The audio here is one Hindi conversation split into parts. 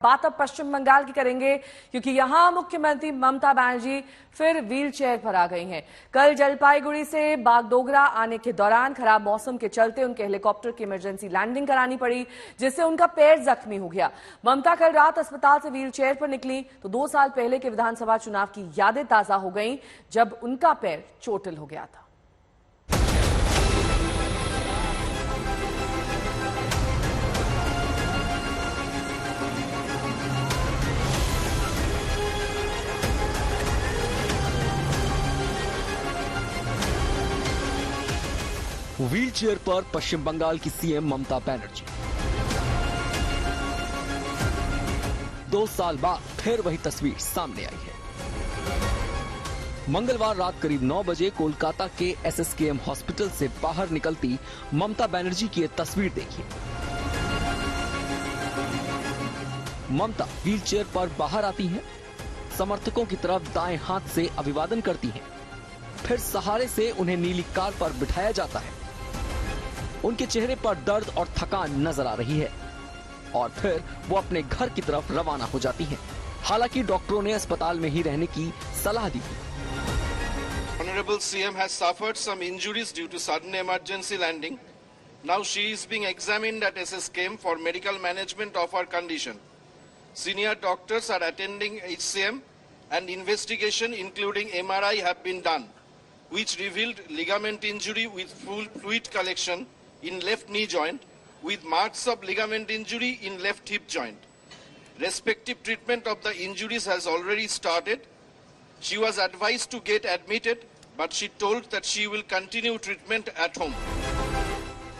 बात अब पश्चिम बंगाल की करेंगे क्योंकि यहां मुख्यमंत्री ममता बनर्जी फिर व्हील चेयर पर आ गई हैं। कल जलपाईगुड़ी से बागडोगरा आने के दौरान खराब मौसम के चलते उनके हेलीकॉप्टर की इमरजेंसी लैंडिंग करानी पड़ी, जिससे उनका पैर जख्मी हो गया। ममता कल रात अस्पताल से व्हील चेयर पर निकली तो 2 साल पहले के विधानसभा चुनाव की यादें ताजा हो गईं, जब उनका पैर चोटिल हो गया था। व्हील चेयर पर पश्चिम बंगाल की सीएम ममता बनर्जी। 2 साल बाद फिर वही तस्वीर सामने आई है। मंगलवार रात करीब 9 बजे कोलकाता के एसएसकेएम हॉस्पिटल से बाहर निकलती ममता बनर्जी की ये तस्वीर देखिए। ममता व्हील चेयर पर बाहर आती हैं, समर्थकों की तरफ दाएं हाथ से अभिवादन करती हैं, फिर सहारे से उन्हें नीली कार पर बिठाया जाता है। उनके चेहरे पर दर्द और थकान नजर आ रही है और फिर वो अपने घर की तरफ रवाना हो जाती हैं। हालांकि डॉक्टरों ने अस्पताल में ही रहने की सलाह दी थी। Honorable CM has suffered some injuries due to sudden emergency landing. Now she is being examined at SSKM for medical management of her condition. Senior doctors are attending HCM and investigation including MRI have been done, which revealed ligament injury with full fluid collection in left knee joint with marks of ligament injury in left hip joint. Respective treatment of the injuries has already started. She was advised to get admitted, but she told that she will continue treatment at home.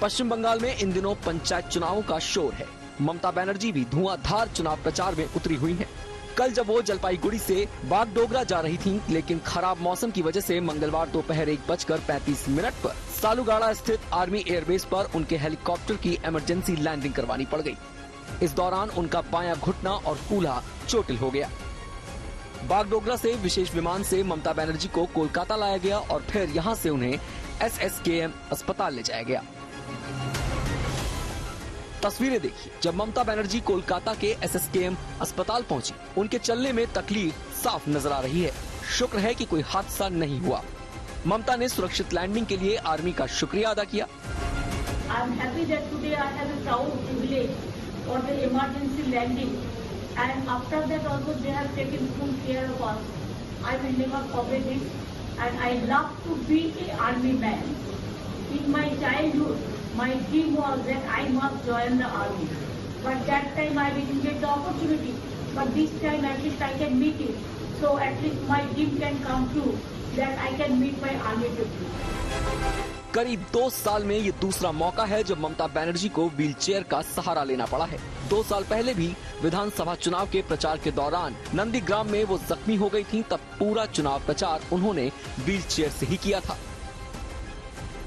पश्चिम बंगाल में इन दिनों पंचायत चुनावों का शोर है। ममता बनर्जी भी धुआंधार चुनाव प्रचार में उतरी हुई हैं। कल जब वो जलपाईगुड़ी से बागडोगरा जा रही थीं, लेकिन खराब मौसम की वजह से मंगलवार दोपहर 1:35 पर सालुगाड़ा स्थित आर्मी एयरबेस पर उनके हेलीकॉप्टर की इमरजेंसी लैंडिंग करवानी पड़ गई। इस दौरान उनका बायां घुटना और कूल्हा चोटिल हो गया। बागडोगरा से विशेष विमान से ममता बनर्जी को कोलकाता लाया गया और फिर यहां से उन्हें एसएसकेएम अस्पताल ले जाया गया। तस्वीरें देखिए, जब ममता बनर्जी कोलकाता के एसएसकेएम अस्पताल पहुंची, उनके चलने में तकलीफ साफ नजर आ रही है। शुक्र है कि कोई हादसा नहीं हुआ। ममता ने सुरक्षित लैंडिंग के लिए आर्मी का शुक्रिया अदा किया। I am happy that today I have a proud privilege for the emergency landing, and after that also they have taken full care of us. I will never forget it, and I love to be an army man. In my childhood, my dream was that I must join the army, but that time I didn't get the opportunity. But this time at least I can meet it, so at least my dream can come true that I can meet my army people. करीब 2 साल में ये दूसरा मौका है जब ममता बनर्जी को व्हील चेयर का सहारा लेना पड़ा है। 2 साल पहले भी विधानसभा चुनाव के प्रचार के दौरान नंदीग्राम में वो जख्मी हो गई थीं, तब पूरा चुनाव प्रचार उन्होंने व्हील चेयर से ही किया था।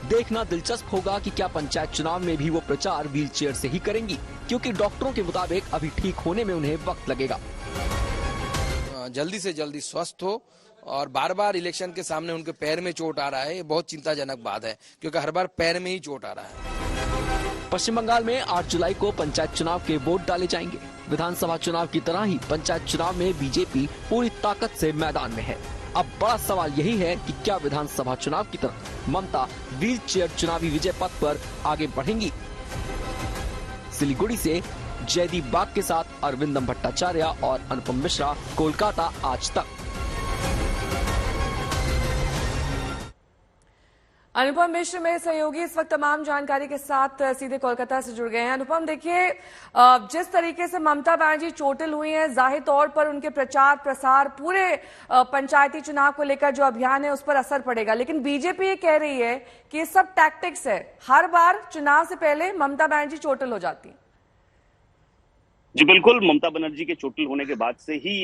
देखना दिलचस्प होगा कि क्या पंचायत चुनाव में भी वो प्रचार व्हील चेयर से ही करेंगी, क्योंकि डॉक्टरों के मुताबिक अभी ठीक होने में उन्हें वक्त लगेगा। जल्दी से जल्दी स्वस्थ हो, और बार बार इलेक्शन के सामने उनके पैर में चोट आ रहा है, ये बहुत चिंताजनक बात है, क्योंकि हर बार पैर में ही चोट आ रहा है। पश्चिम बंगाल में 8 जुलाई को पंचायत चुनाव के वोट डाले जाएंगे। विधानसभा चुनाव की तरह ही पंचायत चुनाव में बीजेपी पूरी ताकत से मैदान में है। अब बड़ा सवाल यही है कि क्या विधानसभा चुनाव की तरह ममता व्हील चेयर चुनावी विजय पथ पर आगे बढ़ेंगी। सिलीगुड़ी से जयदीप बाग के साथ अरविंदम भट्टाचार्य और अनुपम मिश्रा, कोलकाता आज तक। अनुपम मिश्र मेरे सहयोगी इस वक्त तमाम जानकारी के साथ सीधे कोलकाता से जुड़ गए हैं। अनुपम, देखिए, जिस तरीके से ममता बनर्जी चोटिल हुई हैं, जाहिर तौर पर उनके प्रचार प्रसार पूरे पंचायती चुनाव को लेकर जो अभियान है उस पर असर पड़ेगा, लेकिन बीजेपी ये कह रही है कि ये सब टैक्टिक्स है, हर बार चुनाव से पहले ममता बनर्जी चोटिल हो जाती है। जी बिल्कुल, ममता बनर्जी के चोटिल होने के बाद से ही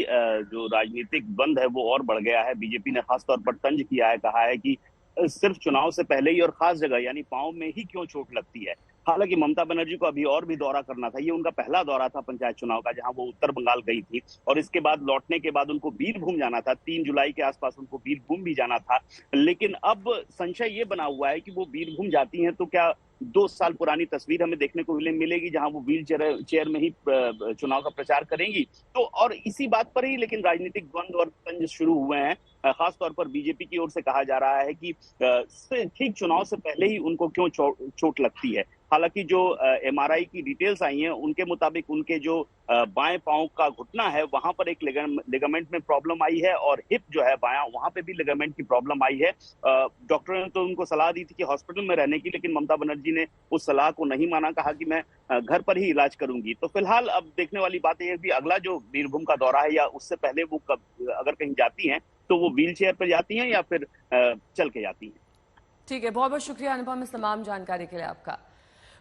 जो राजनीतिक बंद है वो और बढ़ गया है। बीजेपी ने खासतौर पर तंज किया है, कहा है कि सिर्फ चुनाव से पहले ही और खास जगह यानी पांव में ही क्यों चोट लगती है। हालांकि ममता बनर्जी को अभी और भी दौरा करना था। ये उनका पहला दौरा था पंचायत चुनाव का, जहां वो उत्तर बंगाल गई थी, और इसके बाद लौटने के बाद उनको बीरभूम जाना था। 3 जुलाई के आसपास उनको बीरभूम भी जाना था। लेकिन अब संशय ये बना हुआ है कि वो बीरभूम जाती हैं तो क्या 2 साल पुरानी तस्वीर हमें देखने को मिलेगी, जहां वो व्हील चेयर में ही चुनाव का प्रचार करेंगी। तो और इसी बात पर ही लेकिन राजनीतिक द्वंद और तंज शुरू हुए हैं। खासतौर पर बीजेपी की ओर से कहा जा रहा है कि ठीक चुनाव से पहले ही उनको क्यों चोट लगती है। हालांकि जो एमआरआई की डिटेल्स आई हैं उनके मुताबिक उनके जो बाएं पांव का घुटना है वहां पर एक लिगामेंट में प्रॉब्लम आई है, और हिप जो है बायां वहां पे भी लिगामेंट की प्रॉब्लम आई है। डॉक्टरों ने तो उनको सलाह दी थी कि हॉस्पिटल में रहने की, लेकिन ममता बनर्जी ने उस सलाह को नहीं माना, कहा कि मैं घर पर ही इलाज करूंगी। तो फिलहाल अब देखने वाली बात यह है कि अगला जो बीरभूम का दौरा है या उससे पहले वो अगर कहीं जाती हैं तो वो व्हील चेयर पर जाती हैं या फिर चल के जाती हैं। ठीक है, बहुत बहुत शुक्रिया अनुपम इस तमाम जानकारी के लिए आपका।